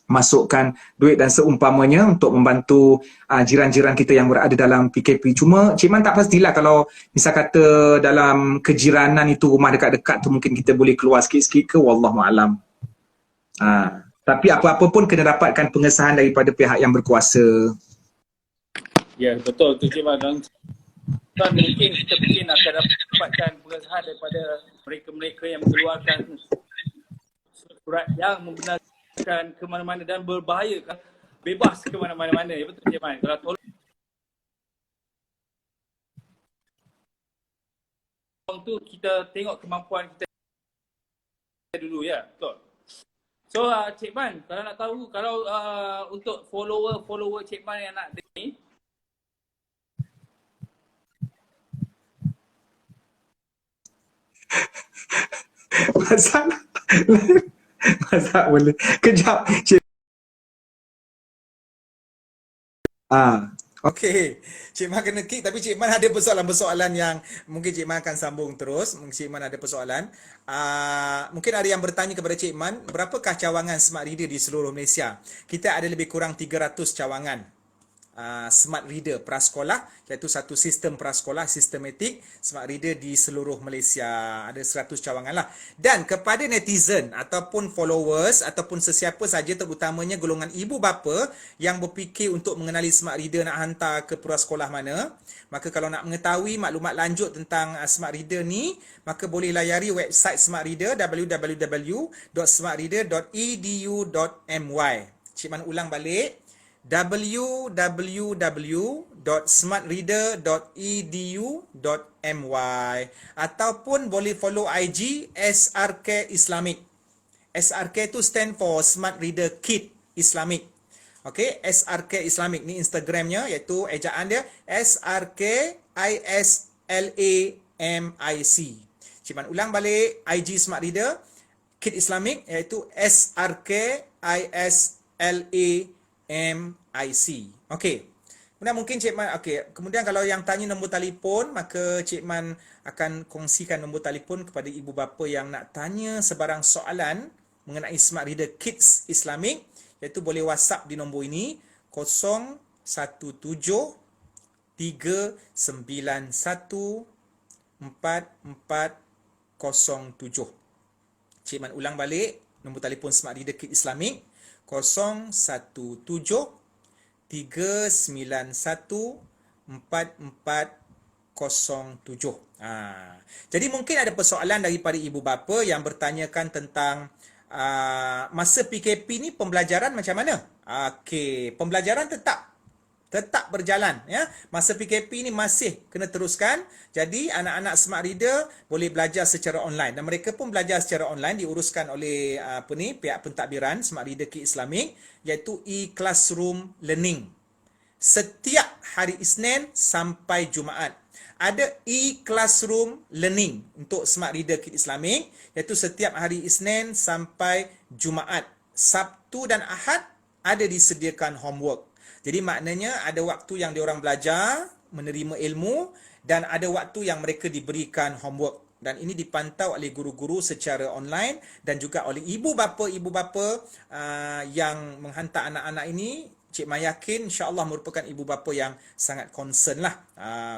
A: masukkan duit dan seumpamanya untuk membantu jiran-jiran kita yang berada dalam PKP. Cuma Cik Man tak pastilah, kalau misal kata dalam kejiranan itu rumah dekat-dekat tu, mungkin kita boleh keluar sikit-sikit ke, wallahualam. Tapi apa-apa pun kena dapatkan pengesahan daripada pihak yang berkuasa.
B: Ya, betul tu Cik Man. Dan mungkin kita akan dapatkan pengesahan daripada mereka-mereka yang mengeluarkan surat yang membenarkan ke mana-mana dan berbahaya, bebas ke mana-mana. Ya, betul Cik Man. Kalau tolong tu kita tengok kemampuan kita dulu, ya. Betul. So Cik Man, kalau nak tahu, kalau untuk follower Cik Man yang nak ni,
A: Masak boleh. Kejap. Cik. Okey. Cik Man kena kick, tapi Cik Man ada persoalan-persoalan yang mungkin Cik Man akan sambung terus. Mungkin Cik Man ada persoalan. Mungkin ada yang bertanya kepada Cik Man, berapakah cawangan smart reader di seluruh Malaysia? Kita ada lebih kurang 300 cawangan smart reader prasekolah, iaitu satu sistem prasekolah sistematik smart reader di seluruh Malaysia. Ada 100 cawangan lah. Dan kepada netizen ataupun followers ataupun sesiapa saja, terutamanya golongan ibu bapa yang berfikir untuk mengenali smart reader nak hantar ke prasekolah mana, maka kalau nak mengetahui maklumat lanjut tentang smart reader ni, maka boleh layari website smart reader, www.smartreader.edu.my. Cik Man ulang balik, www.smartreader.edu.my, ataupun boleh follow IG SRK Islamic. SRK tu stand for Smart Reader Kit Islamic. Okey, SRK Islamic ni Instagramnya, iaitu ejaan dia SRKISLAMIC. Cik Man ulang balik, IG Smart Reader Kit Islamic, iaitu SRKISLAMIC. Okey. Kemudian mungkin Cik Man, okey, kemudian kalau yang tanya nombor telefon, maka Cik Man akan kongsikan nombor telefon kepada ibu bapa yang nak tanya sebarang soalan mengenai Smart Reader Kids Islamic, iaitu boleh WhatsApp di nombor ini 017 391 4407. Cik Man ulang balik nombor telefon Smart Reader Kids Islamic 017 391 4407. Jadi mungkin ada persoalan daripada ibu bapa yang bertanyakan tentang masa PKP ni pembelajaran macam mana? Okey, pembelajaran tetap berjalan, ya. Masa PKP ni masih kena teruskan. Jadi anak-anak smart reader boleh belajar secara online, dan mereka pun belajar secara online diuruskan oleh pihak pentadbiran Smart Reader Kit Islamic, iaitu e-classroom learning. Setiap hari Isnin sampai Jumaat ada e-classroom learning untuk Smart Reader Kit Islamic, iaitu setiap hari Isnin sampai Jumaat. Sabtu dan Ahad ada disediakan homework. Jadi maknanya ada waktu yang diorang belajar, menerima ilmu, dan ada waktu yang mereka diberikan homework. Dan ini dipantau oleh guru-guru secara online dan juga oleh ibu bapa yang menghantar anak-anak ini. Cik Man yakin insya-Allah merupakan ibu bapa yang sangat concern lah.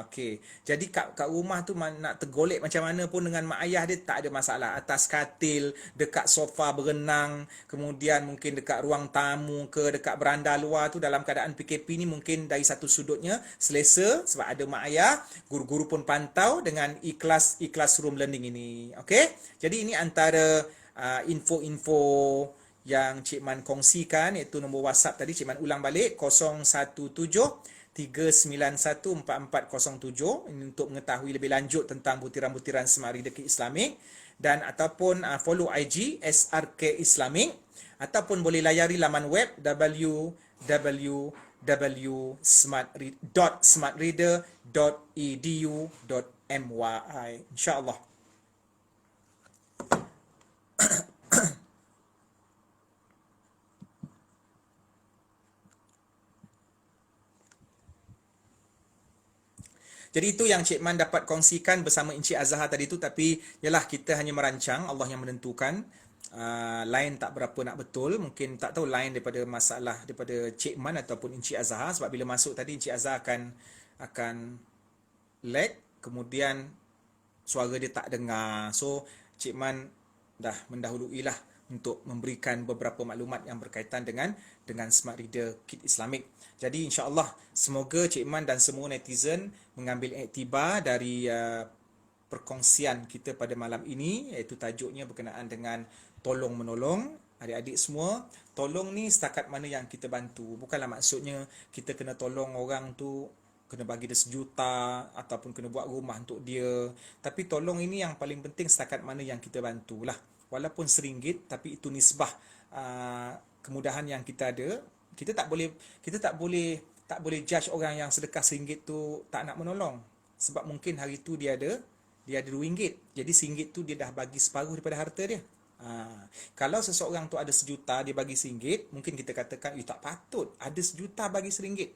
A: Okey. Jadi kat rumah tu nak tergolek macam mana pun dengan mak ayah dia tak ada masalah. Atas katil, dekat sofa berenang, kemudian mungkin dekat ruang tamu ke dekat beranda luar tu dalam keadaan PKP ni mungkin dari satu sudutnya selesa sebab ada mak ayah, guru-guru pun pantau dengan ikhlas room learning ini. Okey. Jadi ini antara info-info yang Cik Man kongsikan, iaitu nombor WhatsApp tadi. Cik Man ulang balik 017-391-4407 ini untuk mengetahui lebih lanjut tentang butiran-butiran Smart Reader Kit Islamic, dan ataupun follow IG SRK Islamic, ataupun boleh layari laman web www.smartreader.edu.my. InsyaAllah. Jadi itu yang Cik Man dapat kongsikan bersama Encik Azhar tadi tu, tapi yalah kita hanya merancang, Allah yang menentukan. Lain tak berapa nak betul, mungkin tak tahu lain daripada masalah daripada Cik Man ataupun Encik Azhar, sebab bila masuk tadi Encik Azhar akan lag, kemudian suara dia tak dengar. So Cik Man dah mendahuluilah untuk memberikan beberapa maklumat yang berkaitan dengan Smart Reader Kit Islamic. Jadi insya-Allah semoga Cik Man dan semua netizen mengambil iktibar dari perkongsian kita pada malam ini, iaitu tajuknya berkenaan dengan tolong menolong. Adik-adik semua, tolong ni setakat mana yang kita bantu. Bukanlah maksudnya kita kena tolong orang tu kena bagi dia 1 juta ataupun kena buat rumah untuk dia. Tapi tolong ini yang paling penting setakat mana yang kita bantulah. Walaupun RM1, tapi itu nisbah kemudahan yang kita ada. Kita tak boleh judge orang yang sedekah RM1 tu tak nak menolong. Sebab mungkin hari tu dia ada RM2. Jadi RM1 tu dia dah bagi separuh daripada harta dia. Kalau seseorang tu ada 1 juta dia bagi RM1, mungkin kita katakan tak patut ada 1 juta bagi RM1.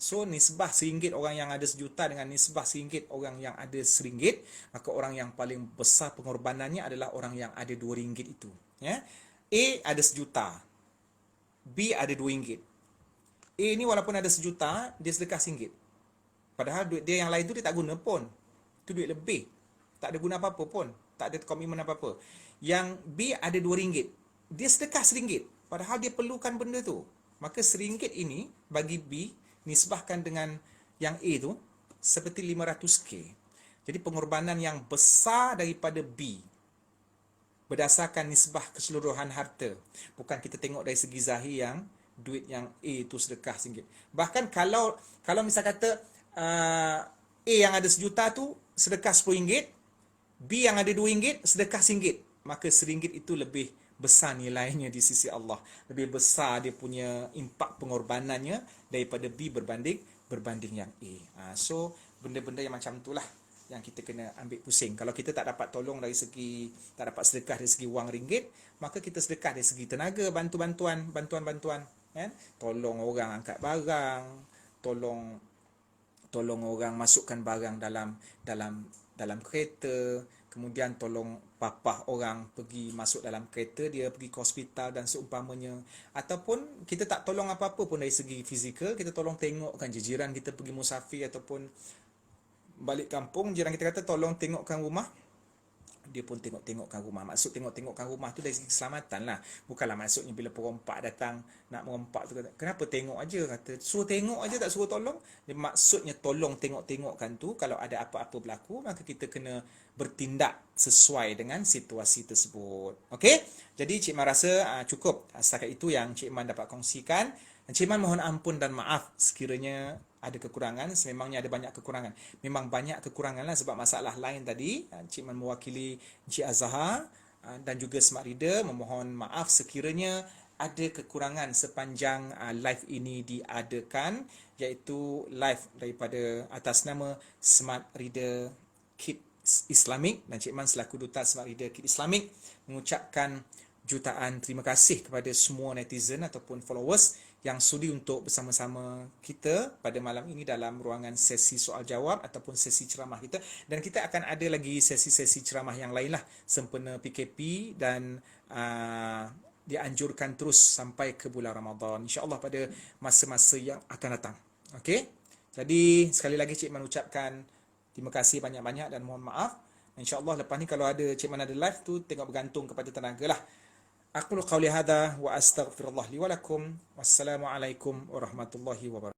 A: So nisbah RM1 orang yang ada 1 juta dengan nisbah RM1 orang yang ada RM1, maka orang yang paling besar pengorbanannya adalah orang yang ada RM2 itu, ya. A ada 1 juta, B ada RM2. A ni walaupun ada 1 juta, dia sedekah RM1. Padahal duit dia yang lain tu dia tak guna pun. Itu duit lebih. Tak ada guna apa-apa pun. Tak ada komitmen apa-apa. Yang B ada RM2. Dia sedekah RM1. Padahal dia perlukan benda tu. Maka RM1 ini bagi B, nisbahkan dengan yang A tu, seperti 500k. Jadi pengorbanan yang besar daripada B berdasarkan nisbah keseluruhan harta. Bukan kita tengok dari segi zahir yang duit yang A tu sedekah RM1. Bahkan kalau misal kata A yang ada 1 juta tu sedekah RM10, B yang ada RM2 sedekah RM1, maka RM1 itu lebih besar nilainya di sisi Allah. Lebih besar dia punya impak pengorbanannya daripada B berbanding yang A. So benda-benda yang macam itulah yang kita kena ambil pusing. Kalau kita tak dapat tolong dari segi, tak dapat sedekah dari segi wang RM1, maka kita sedekah dari segi tenaga, bantuan-bantuan, kan? Tolong orang angkat barang, tolong orang masukkan barang dalam kereta, kemudian tolong papah orang pergi masuk dalam kereta dia, pergi ke hospital dan seumpamanya. Ataupun kita tak tolong apa-apa pun dari segi fizikal, kita tolong tengokkan jiran kita pergi musafir ataupun balik kampung, jiran kita kata tolong tengokkan rumah, dia pun tengokkan rumah. Maksud tengokkan rumah tu dari segi keselamatan lah. Bukanlah maksudnya bila perompak datang nak merompak tu kata, kenapa tengok aja, kata suruh tengok aja tak suruh tolong. Dia maksudnya tolong tengokkan tu, kalau ada apa-apa berlaku maka kita kena bertindak sesuai dengan situasi tersebut. Okey? Jadi Cik Man rasa cukup setakat itu yang Cik Man dapat kongsikan. Cik Man mohon ampun dan maaf sekiranya ada kekurangan. Sememangnya ada banyak kekurangan. Memang banyak kekurangan lah sebab masalah lain tadi. Cik Man mewakili Encik Azhar dan juga Smart Reader memohon maaf sekiranya ada kekurangan sepanjang live ini diadakan, iaitu live daripada atas nama Smart Reader Kit Islamic, dan Cik Man selaku Duta Smart Reader Kit Islamic mengucapkan jutaan terima kasih kepada semua netizen ataupun followers yang sudi untuk bersama-sama kita pada malam ini dalam ruangan sesi soal jawab ataupun sesi ceramah kita. Dan kita akan ada lagi sesi-sesi ceramah yang lain lah sempena PKP dan dianjurkan terus sampai ke bulan Ramadan, insya-Allah pada masa-masa yang akan datang. Okey. Jadi sekali lagi Cik Man ucapkan terima kasih banyak-banyak dan mohon maaf. InsyaAllah lepas ni kalau ada Cik Man ada live tu tengok bergantung kepada tenaga lah. Aqulu qawli hadha wa astaghfirullah li wa lakum. Wassalamualaikum warahmatullahi wabarakatuh.